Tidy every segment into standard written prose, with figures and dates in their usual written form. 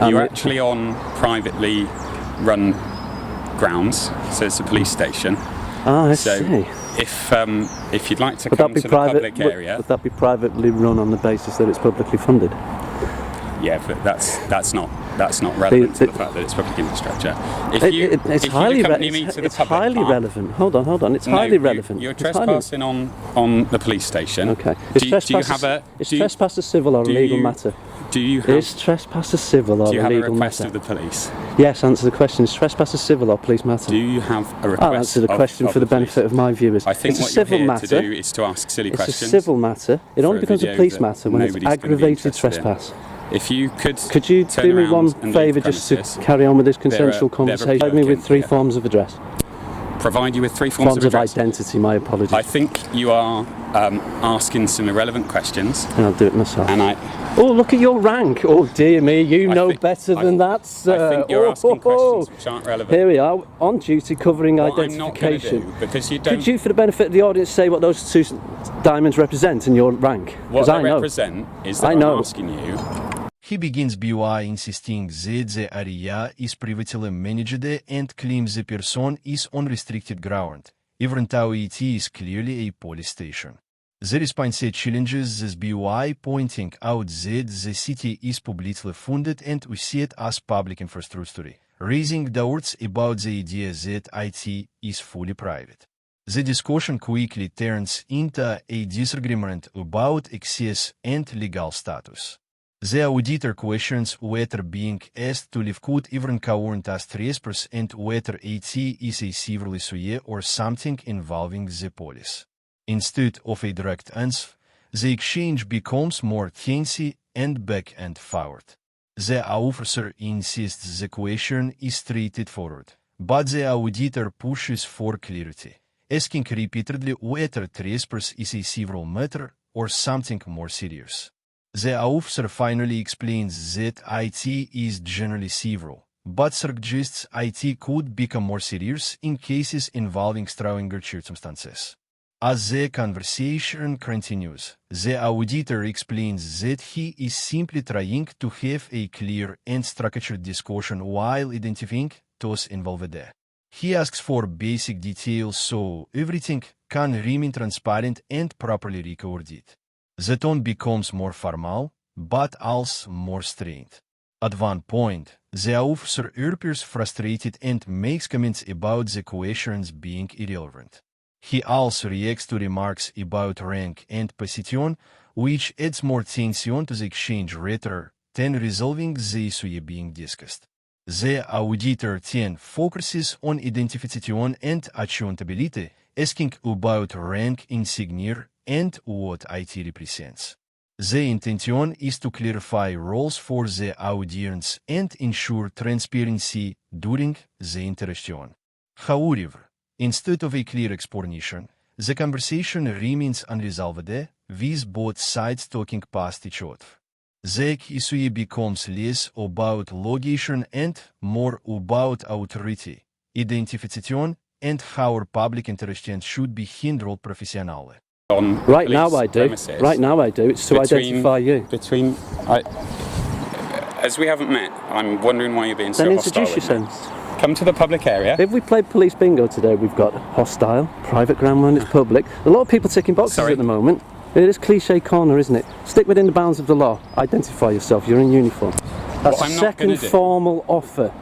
You're actually on privately run grounds, so it's a police station. I see. If you'd like to come to the public area, would that be privately run on the basis that it's publicly funded? Yeah, but that's not relevant to the fact that it's public infrastructure. It's highly relevant. Hold on. It's highly relevant. You're trespassing on the police station. Okay. Is trespass a civil or a legal matter? Is trespass a civil or a legal matter? Do you have a request of the police? Yes, answer the question. Is trespass a civil or police matter? Do you have a request? I'll answer the question for the benefit of my viewers. I think what you're here to do is to ask silly questions. It's a civil matter. It only becomes a police matter when it's aggravated trespass. If you could you do me one favour just to carry on with this consensual conversation? Provide me with three forms of address. Provide you with three forms of address? Identity, my apologies. I think you are asking some irrelevant questions. And I'll do it myself. Oh, look at your rank. Oh, dear me, you know better than that, sir. I think you're asking questions which aren't relevant. Here we are, on duty, covering identification. I'm not because you don't... Could you, for the benefit of the audience, say what those two diamonds represent in your rank? What they represent is that I'm asking you... He begins by insisting that the area is privately managed and claims the person is on restricted ground, even though it is clearly a police station. The response challenges this BY, pointing out that the city is publicly funded and we see it as public infrastructure, raising doubts about the idea that IT is fully private. The discussion quickly turns into a disagreement about access and legal status. The auditor questions whether being asked to leave could even count as trespass and whether IT is a civil issue or something involving the police. Instead of a direct answer, the exchange becomes more tense and back and forward. The officer insists the question is straightforward, but the auditor pushes for clarity, asking repeatedly whether trespass is a civil matter or something more serious. The officer finally explains that IT is generally civil, but suggests IT could become more serious in cases involving stronger circumstances. As the conversation continues, the auditor explains that he is simply trying to have a clear and structured discussion while identifying those involved. He asks for basic details so everything can remain transparent and properly recorded. The tone becomes more formal, but also more strained. At one point, the officer appears frustrated and makes comments about the questions being irrelevant. He also reacts to remarks about rank and position, which adds more tension to the exchange rather than resolving the issue being discussed. The auditor then focuses on identification and accountability, asking about rank insignia and what IT represents. The intention is to clarify roles for the audience and ensure transparency during the interaction. However, instead of a clear explanation, the conversation remains unresolved, with both sides talking past each other. The issue becomes less about location and more about authority, identification, and how public interaction should be handled professionally. Right now I do. It's to identify you. As we haven't met, I'm wondering why you're being so hostile. Then introduce yourself. Come to the public area. If we played police bingo today, we've got hostile, private ground when it's public. A lot of people ticking boxes at the moment. It is cliche corner, isn't it? Stick within the bounds of the law. Identify yourself. You're in uniform. That's a second formal offer.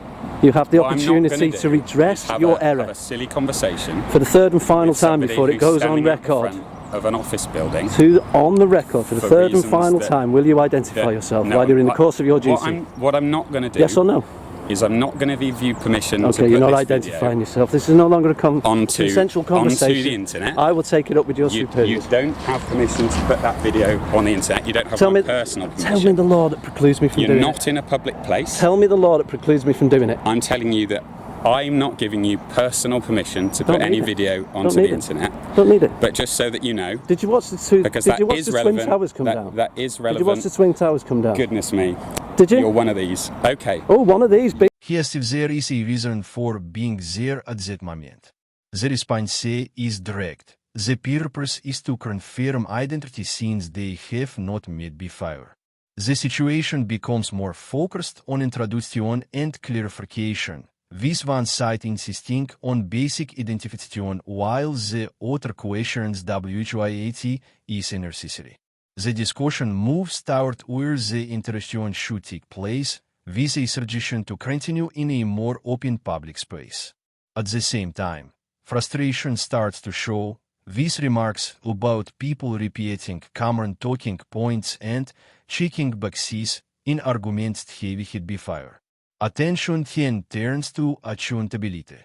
You have the opportunity to redress your error. Have a silly conversation. For the third and final time before it goes on record. Of an office building. On the record, for the third and final time, will you identify yourself while you're in the course of your duty? What I'm not going to do. Yes or no? Is I'm not going to give you permission to put you're not identifying yourself. This is no longer a consensual conversation. Onto the internet. I will take it up with your superiors. You don't have permission to put that video on the internet. You don't have my personal permission. Tell me the law that precludes me from doing it. You're not in a public place. Tell me the law that precludes me from doing it. I'm telling you that I'm not giving you personal permission to put any video onto the internet. Don't need it. But just so that you know. Did you watch the Twin Towers come down? That is relevant. Did you watch the Twin Towers come down? Goodness me. Did you? You're one of these. Okay. Oh, one of these. He asks if there is a reason for being there at that moment. The response is direct. The purpose is to confirm identity since they have not met before. The situation becomes more focused on introduction and clarification, with one side insisting on basic identification while the other questions which is necessary. The discussion moves toward where the interaction should take place, with a suggestion to continue in a more open public space. At the same time, frustration starts to show, with remarks about people repeating common talking points and checking boxes in arguments heavy before. Attention then turns to accountability.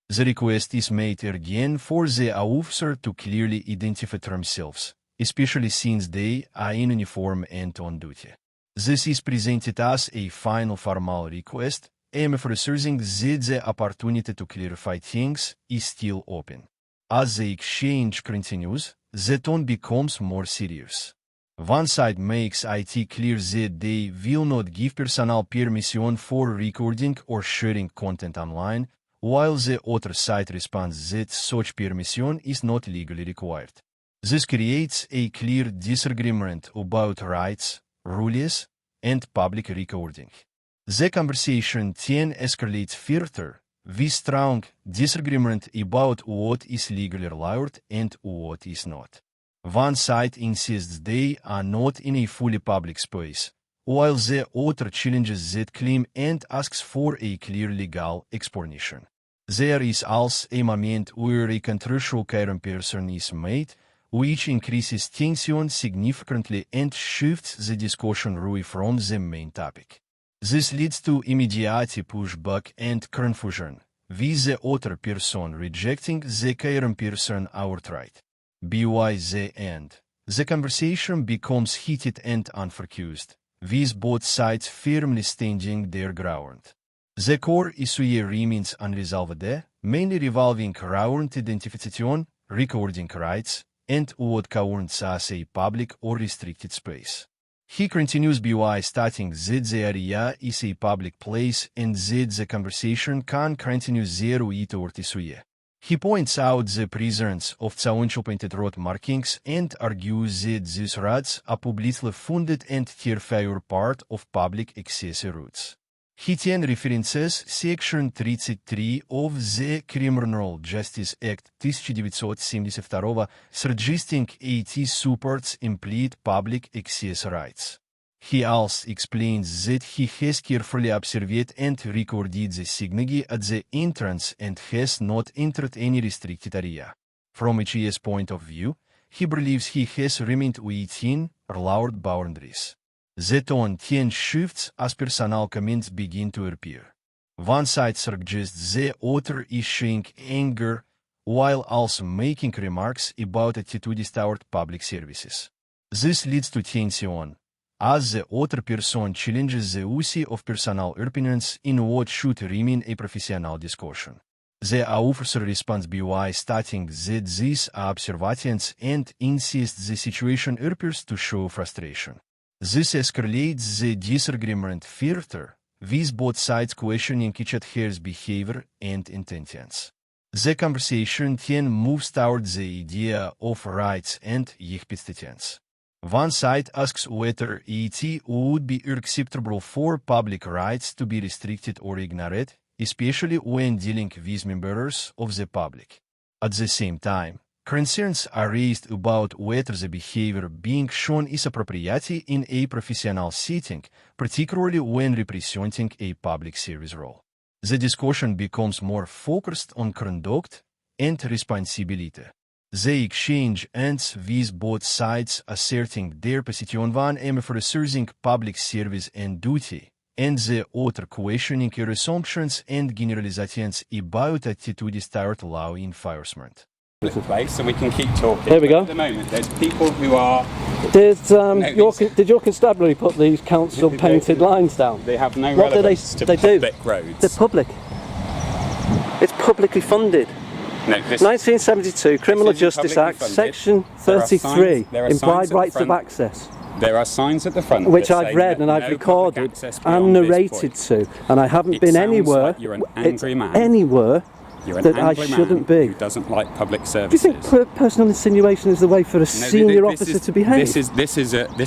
The request is made again for the officer to clearly identify themselves, especially since they are in uniform and on duty. This is presented as a final formal request, emphasizing that the opportunity to clarify things is still open. As the exchange continues, the tone becomes more serious. One side makes it clear that they will not give personnel permission for recording or sharing content online, while the other side responds that such permission is not legally required. This creates a clear disagreement about rights, rules, and public recording. The conversation then escalates further, with strong disagreement about what is legally allowed and what is not. One side insists they are not in a fully public space, while the other challenges that claim and asks for a clear legal explanation. There is also a moment where a controversial comparison is made, which increases tension significantly and shifts the discussion away from the main topic. This leads to immediate pushback and confusion, with the other person rejecting the comparison outright. By the end, the conversation becomes heated and unfocused, with both sides firmly standing their ground. The core issue remains unresolved, mainly revolving around identification, recording rights, and what counts as a public or restricted space. He continues by stating that the area is a public place and that the conversation can continue there without issue. He points out the presence of sequential painted road markings and argues that these roads are publicly funded and therefore part of public access routes. He then references Section 33 of the Criminal Justice Act 1972, suggesting it supports implied public access rights. He also explains that he has carefully observed and recorded the SMUG at the entrance and has not entered any restricted area. From his point of view, he believes he has remained within allowed boundaries. The tone then shifts as personnel comments begin to appear. One side suggests the other is showing anger, while also making remarks about attitudes toward public services. This leads to tension, as the other person challenges the use of personnel opinions in what should remain a professional discussion. The officer responds by stating that these are observations and insists the situation appears to show frustration. This escalates the disagreement further, with both sides questioning each other's behavior and intentions. The conversation then moves towards the idea of rights and competence. One side asks whether it would be acceptable for public rights to be restricted or ignored, especially when dealing with members of the public. At the same time, concerns are raised about whether the behavior being shown is appropriate in a professional setting, particularly when representing a public service role. The discussion becomes more focused on conduct and responsibility. The exchange ends with both sides asserting their position, one emphasizing public service and duty, and the other questioning assumptions and generalizations about attitudes toward law enforcement. Place, and we can keep talking. Here we go. At the moment, there's people who are. Did your constabulary put these council painted lines down? They have no What do relevance to public roads. They're public. It's publicly funded. No, this, 1972 Criminal this isn't Justice publicly Act, funded. Section There are 33, signs at implied the rights of front. access, there are signs at the front which that I've say read that and I've no recorded public access and beyond this narrated point. to, and I haven't It been sounds anywhere. like you're an angry man. Anywhere You're an that I angry shouldn't man be. who doesn't like public Do you services. think personal insinuation is the way for a senior officer to behave? This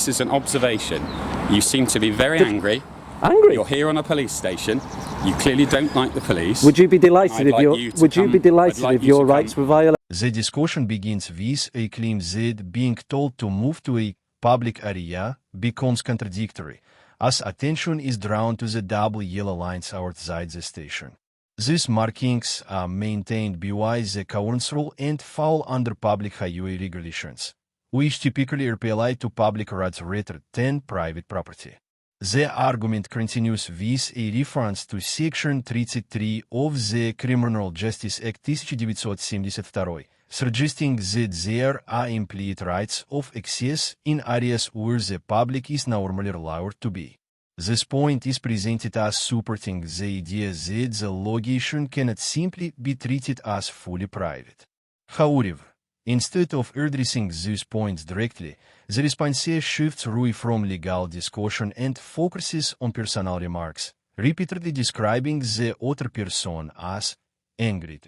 is an observation. You seem to be very angry. Angry? You're here on a police station. You clearly don't like the police. Would you be delighted if your rights were violated? The discussion begins with a claim that being told to move to a public area becomes contradictory, as attention is drawn to the double yellow lines outside the station. These markings are maintained by the council and fall under public highway regulations, which typically apply to public roads rather than private property. The argument continues with a reference to Section 33 of the Criminal Justice Act 1972, suggesting that there are implied rights of access in areas where the public is normally allowed to be. This point is presented as supporting the idea that the location cannot simply be treated as fully private. However, instead of addressing these points directly, the response shifts away from legal discussion and focuses on personal remarks, repeatedly describing the other person as angry.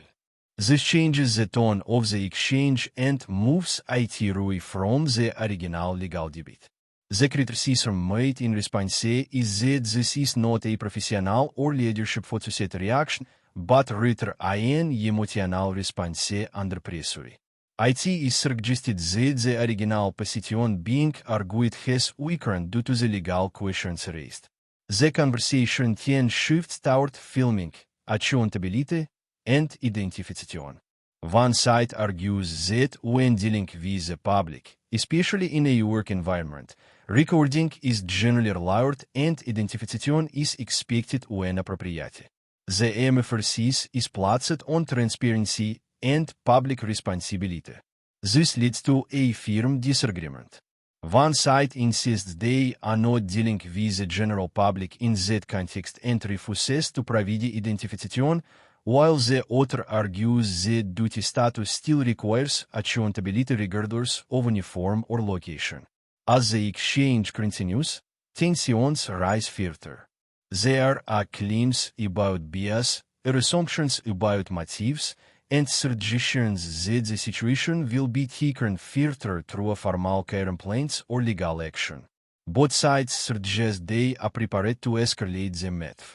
This changes the tone of the exchange and moves it away from the original legal debate. The criticism made in response is that this is not a professional or leadership photosset reaction, but rather an emotional response under pressure. It is suggested that the original position being argued has weakened due to the legal questions raised. The conversation then shifts toward filming, accountability, and identification. One side argues that when dealing with the public, especially in a work environment, recording is generally allowed and identification is expected when appropriate. The emphasis is placed on transparency and public responsibility. This leads to a firm disagreement. One side insists they are not dealing with the general public in that context and refuses to provide identification, while the other argues that duty status still requires accountability regardless of uniform or location. As the exchange continues, tensions rise further. There are claims about bias, assumptions about motives, and suggestions that the situation will be taken further through a formal complaints or legal action. Both sides suggest they are prepared to escalate the matter.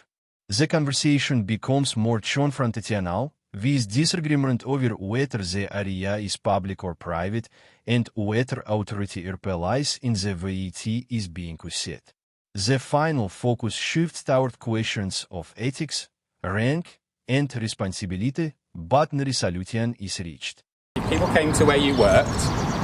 The conversation becomes more confrontational, with disagreement over whether the area is public or private and whether authority applies in the way it is being used. The final focus shifts toward questions of ethics, rank, and responsibility, but no resolution is reached. People came to where you worked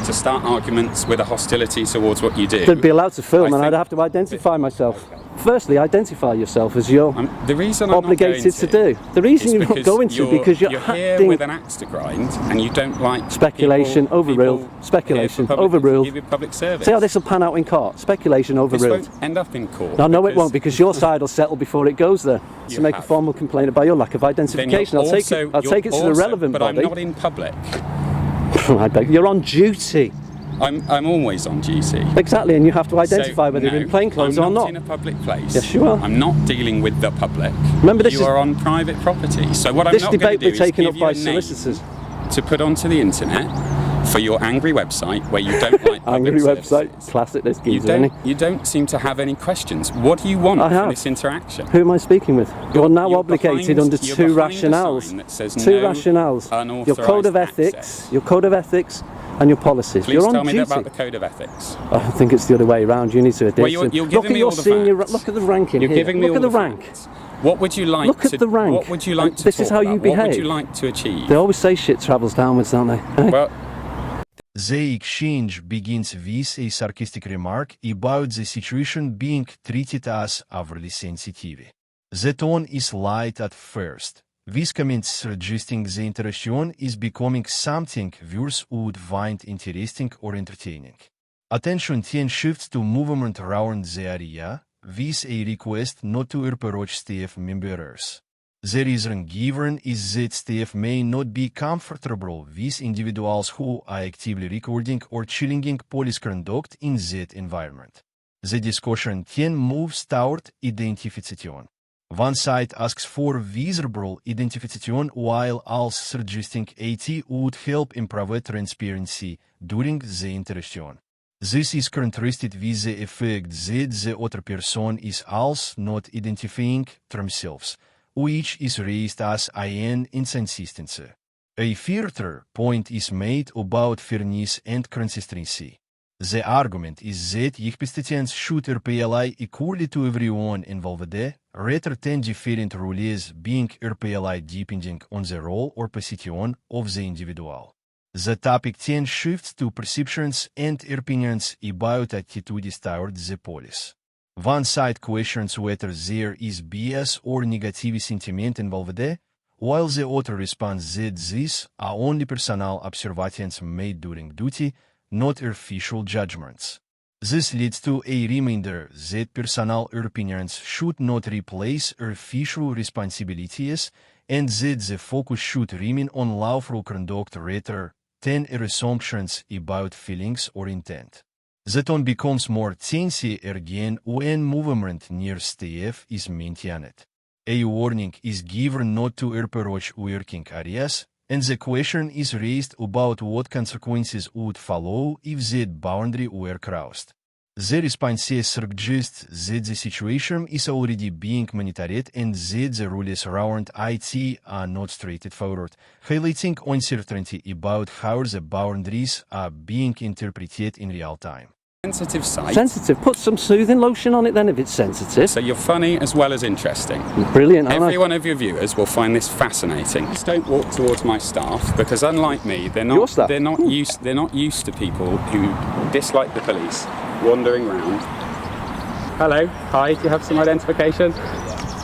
to start arguments with a hostility towards what you do. They'd be allowed to film and I'd have to identify myself. Firstly, identify yourself as you're obligated to do. The reason you're not going to, because you're here with an axe to grind and you don't like speculation overruled. Speculation overruled. Give you public service. See how this will pan out in court. Speculation overruled. This won't end up in court. No, it won't, because your side will settle before it goes there. To make a formal complaint about your lack of identification. I'll take it to the relevant body. But I'm not in public. I beg. You're on duty. I'm always on duty. Exactly, and you have to identify whether you're in plain clothes or not. I'm not in a public place. Yes, you are. I'm not dealing with the public. Remember, you are on private property. So what I'm not going to do is give you a name to put onto the internet for your angry website where you don't like public services. Website, classic. This geezer, you don't seem to have any questions. What do you want from this interaction? Who am I speaking with? You're now obligated under two rationales. Your code of ethics. Your code of ethics. And your policies. Please you're on tell me duty. about the code of ethics. I think it's the other way around. You need to adhere to. Look at your senior. Look at the ranking here. Look at the rank. What would you like? Look at the rank. What would you like to This is how you behave. What would you like to achieve? They always say shit travels downwards, don't they? Well, the exchange begins with a sarcastic remark about the situation being treated as overly sensitive. The tone is light at first. This comment suggesting the interaction is becoming something viewers would find interesting or entertaining. Attention then shifts to movement around the area, with a request not to approach staff members. The reason given is that staff may not be comfortable with individuals who are actively recording or challenging police conduct in that environment. The discussion then moves toward identification. One side asks for visible identification while else suggesting IT would help improve transparency during the interaction. This is contrasted with the effect that the other person is also not identifying themselves, which is raised as an inconsistency. A further point is made about fairness and consistency. The argument is that competence should apply equally to everyone involved, rather than different rules being applied depending on the role or position of the individual. The topic then shifts to perceptions and opinions about attitudes toward the police. One side questions whether there is bias or negative sentiment involved, while the other responds that these are only personal observations made during duty, not official judgments. This leads to a reminder that personal opinions should not replace official responsibilities and that the focus should remain on lawful conduct rather than assumptions about feelings or intent. The tone becomes more tense again when movement near staff is maintained. A warning is given not to approach working areas, and the question is raised about what consequences would follow if that boundary were crossed. The response suggests that the situation is already being monitored and that the rules around IT are not straightforward, highlighting uncertainty about how the boundaries are being interpreted in real time. Sensitive site. Sensitive. Put some soothing lotion on it then if it's sensitive. So you're funny as well as interesting. Brilliant. Every one of your viewers will find this fascinating. Just don't walk towards my staff because, unlike me, they're not used to people who dislike the police wandering around. Hello, hi. Do you have some identification?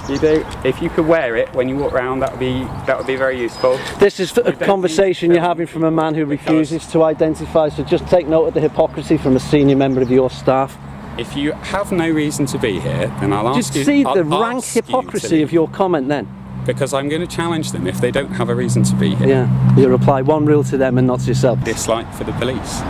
You do. If you could wear it when you walk around, that would be very useful. This is a conversation you're having from a man who refuses to identify. So just take note of the hypocrisy from a senior member of your staff. If you have no reason to be here, then I'll ask you. Just see the rank hypocrisy of your comment then. Because I'm going to challenge them if they don't have a reason to be here. Yeah, you reply one rule to them and not to yourself. Dislike for the police.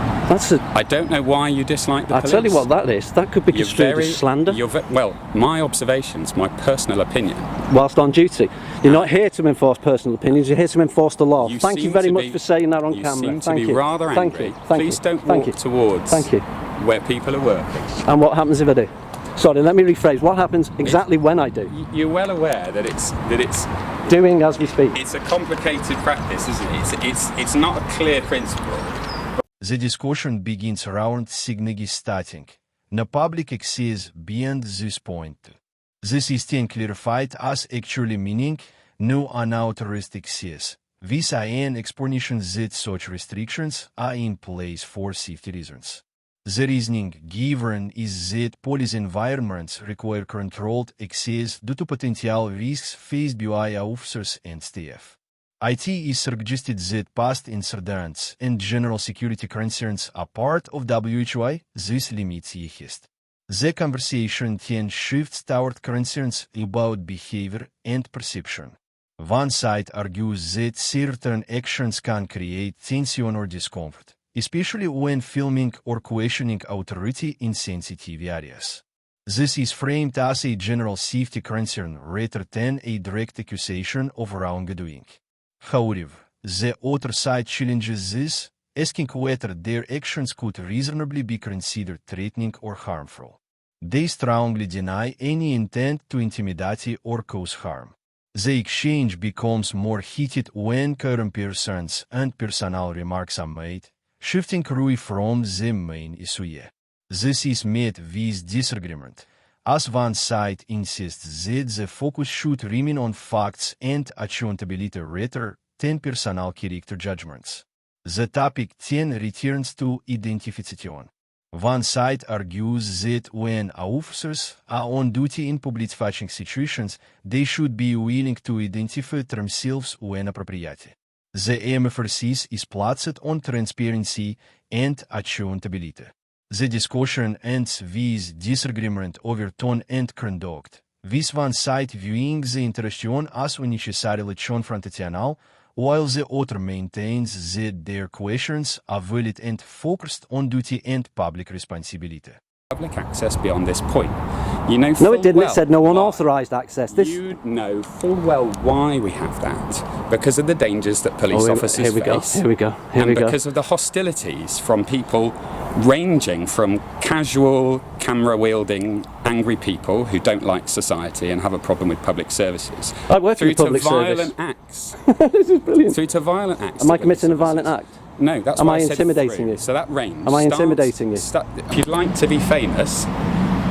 I don't know why you dislike the police. I'll tell you what that is. That could be construed as slander. Well, my observations, my personal opinion. Whilst on duty. You're not here to enforce personal opinions, you're here to enforce the law. Thank you very much for saying that on camera. You seem to be rather angry. Please don't walk towards where people are working. And what happens if I do? Sorry, let me rephrase. What happens exactly when I do? You're well aware that it's doing as we speak. It's a complicated practice, isn't it? It's not a clear principle. The discussion begins around SMUG starting. No public access beyond this point. This is then clarified as actually meaning no unauthorized access. This an explanation that such restrictions are in place for safety reasons. The reasoning given is that police environments require controlled access due to potential risks faced by officers and staff. IT is suggested that past incidents and general security concerns are part of WHY this limits exist. The conversation then shifts toward concerns about behavior and perception. One side argues that certain actions can create tension or discomfort, especially when filming or questioning authority in sensitive areas. This is framed as a general safety concern rather than a direct accusation of wrongdoing. However, the other side challenges this, asking whether their actions could reasonably be considered threatening or harmful. They strongly deny any intent to intimidate or cause harm. The exchange becomes more heated when comparisons and personal remarks are made, shifting away from the main issue. This is met with disagreement, as one side insists that the focus should remain on facts and accountability rather than personal character judgments. The topic then returns to identification. One side argues that when officers are on duty in public-facing situations, they should be willing to identify themselves when appropriate. The emphasis is placed on transparency and accountability. The discussion ends with disagreement over tone and conduct, with one side viewing the interaction as unnecessarily confrontational, while the other maintains that their questions are valid and focused on duty and public responsibility. public access beyond this point. You know No, it didn't. well It said no why. unauthorised access. This. You know full well why we have that. Because of the dangers that police officers here we face. Here we go. Here and we go. because of the hostilities from people ranging from casual, camera-wielding, angry people who don't like society and have a problem with public services, I work in through the public to violent service. acts. This is brilliant. Through to violent acts. Am I to committing a police violent officers. act? No, that's Am why I I said intimidating through. you? So that range. Am I intimidating you? If you'd like to be famous,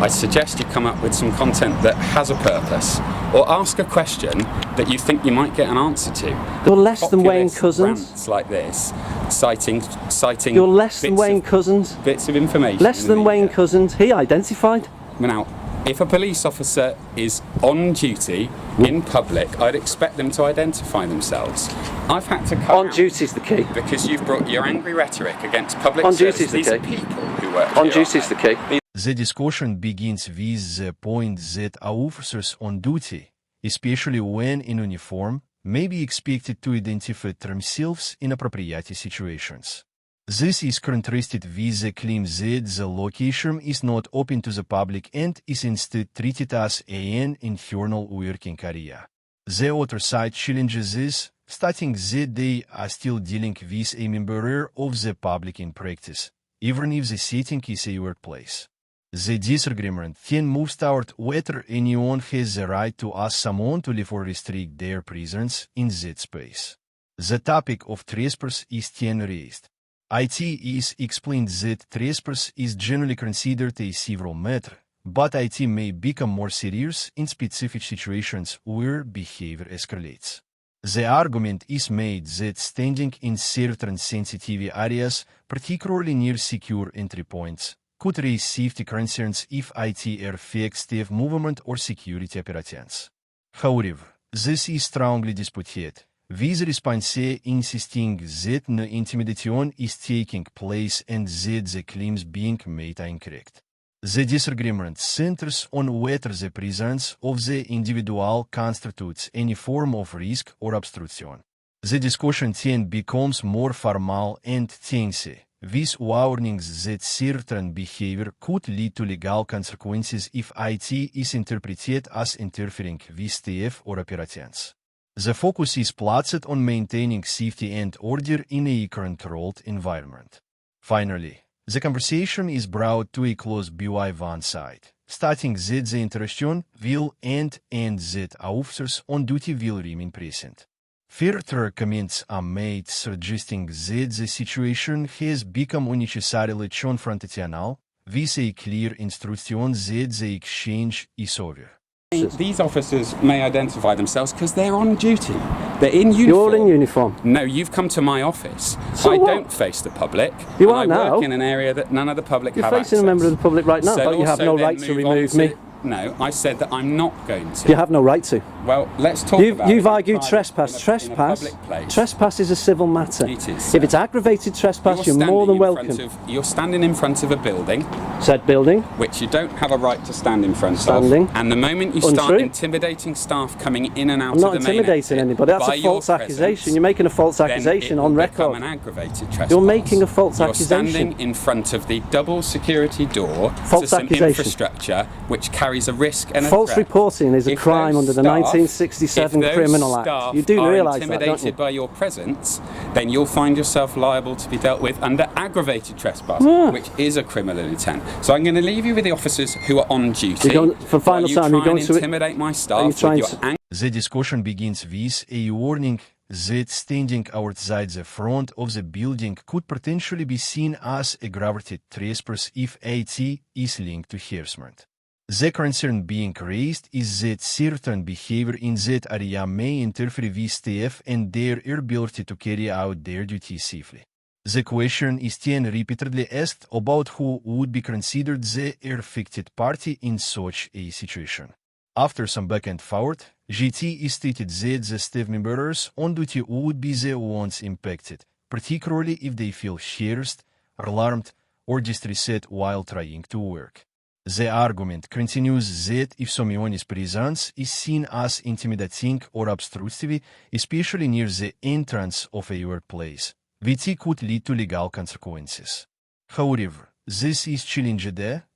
I suggest you come up with some content that has a purpose, or ask a question that you think you might get an answer to. You're less than Wayne Populist Cousins. rants like this, citing. You're less than bits Wayne of- Cousins. Bits of information. Less in the than Wayne media. Cousins. He identified. Now, if a police officer is on duty in public, I'd expect them to identify themselves. I've had to cut On out duty's the key. because you've brought your angry rhetoric against public On service. duty's the These are key. people who work On here, duty's aren't the they? key. The discussion begins with the point that officers on duty, especially when in uniform, may be expected to identify themselves in appropriate situations. This is contrasted with the claim that the location is not open to the public and is instead treated as an internal working area. The other side challenges this, stating that they are still dealing with a member of the public in practice, even if the setting is a workplace. The disagreement then moves toward whether anyone has the right to ask someone to leave or restrict their presence in that space. The topic of trespass is then raised. IT is explained that trespass is generally considered a civil matter, but IT may become more serious in specific situations where behavior escalates. The argument is made that standing in certain sensitive areas, particularly near secure entry points, could raise safety concerns if IT affects staff movement or security operations. However, this is strongly disputed, with response insisting that no intimidation is taking place and that the claims being made are incorrect. The disagreement centers on whether the presence of the individual constitutes any form of risk or obstruction. The discussion then becomes more formal and tense, with warnings that certain behavior could lead to legal consequences if IT is interpreted as interfering with staff or operations. The focus is placed on maintaining safety and order in a controlled environment. Finally, the conversation is brought to a close by one side, stating that the interaction will end and that officers on duty will remain present. Further comments are made suggesting that the situation has become unnecessarily confrontational, with a clear instruction that the exchange is over. These officers may identify themselves because they're on duty. They're in uniform. You're in uniform. No, you've come to my office. So I what? don't face the public. You and are I now. work in an area that none of the public You're have facing access. a member of the public right now, So but you have also no then right to move on remove me. No, I said that I'm not going to. You have no right to. Well, let's talk about You've it argued in trespass. private- in a Trespass. public place. Trespass is a civil matter. It is, If it's aggravated trespass, you're more than welcome. You're standing in front of a building, Said building. which you don't have a right to stand in front Standing. of. And the moment you start Untrue. intimidating staff coming in and out I'm of not the main intimidating exit anybody. That's by a your false presence, accusation. You're making a false then accusation it on will become record. an aggravated trespass. You're making a false You're accusation. standing in front of the double security door False to some accusation. infrastructure which carries a risk and a False threat. reporting is a If crime those under the staff- 1967 if those Criminal Act. staff You do are realise that, don't intimidated you? by your presence, then you'll find yourself liable to be dealt with under aggravated trespass, which is a criminal intent. So I'm going to leave you with the officers who are on duty. You're going- for final while you time, you're try going and to- intimidate my Are you staff with trying your to- anger. The discussion begins with a warning that standing outside the front of the building could potentially be seen as aggravated trespass if IT is linked to harassment. The concern being raised is that certain behavior in that area may interfere with staff and their ability to carry out their duties safely. The question is then repeatedly asked about who would be considered the affected party in such a situation. After some back and forth, GT is stated that the staff members on duty would be the ones impacted, particularly if they feel harassed, alarmed, or distressed while trying to work. The argument continues that if someone's presence is seen as intimidating or obstructive, especially near the entrance of a workplace, which could lead to legal consequences. However, this is challenged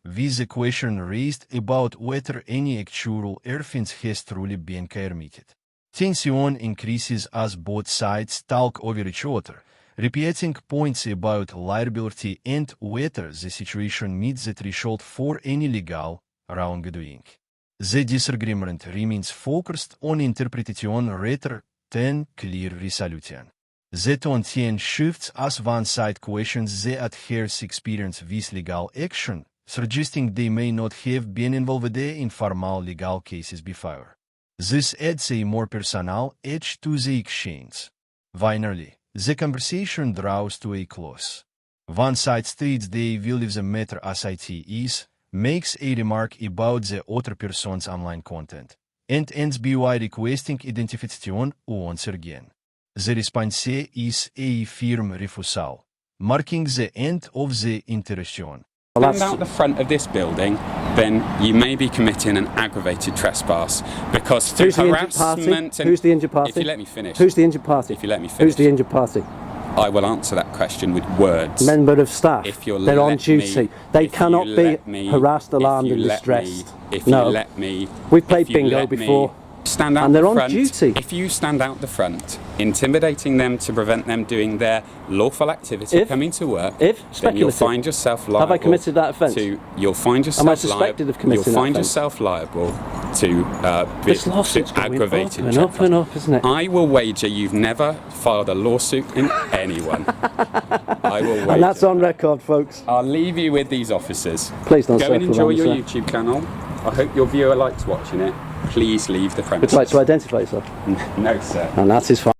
with the question raised about whether any actual offence has truly been committed. Tension increases as both sides talk over each other, repeating points about liability and whether the situation meets the threshold for any legal wrongdoing. The disagreement remains focused on interpretation rather than clear resolution. The tone shifts as one side questions the adherents' experience with legal action, suggesting they may not have been involved in formal legal cases before. This adds a more personal edge to the exchange. Finally, the conversation draws to a close. One side states they will leave the matter as it is, makes a remark about the other person's online content, and ends by requesting identification once again. The response is a firm refusal, marking the end of the interaction. Stand out the front of this building, then you may be committing an aggravated trespass because through harassment and... Who's the injured party? If you let me finish. Who's the injured party? If you let me finish. Who's the injured party? I will answer that question with words. Member of staff. If you'll They're on let duty. me, They if cannot you be let me, harassed, alarmed, if and you let distressed. me, If No. you let me, We've played if you bingo let me, before. Stand out And they're the on front. duty. If you stand out the front, intimidating them to prevent them doing their lawful activity, coming to work, then you'll find yourself liable. Have I committed that offence? You'll find yourself Am I suspected of committing You'll that find offence? yourself liable to This lawsuit's going aggravated up and up and up, isn't it? I will wager you've never filed a lawsuit in anyone. I will wager. And that's on record, folks. I'll leave you with these officers. Please don't go and circle enjoy around, your sir. YouTube channel. I hope your viewer likes watching it. Please leave the Would premises. you like to identify yourself? No, sir. And that is fine.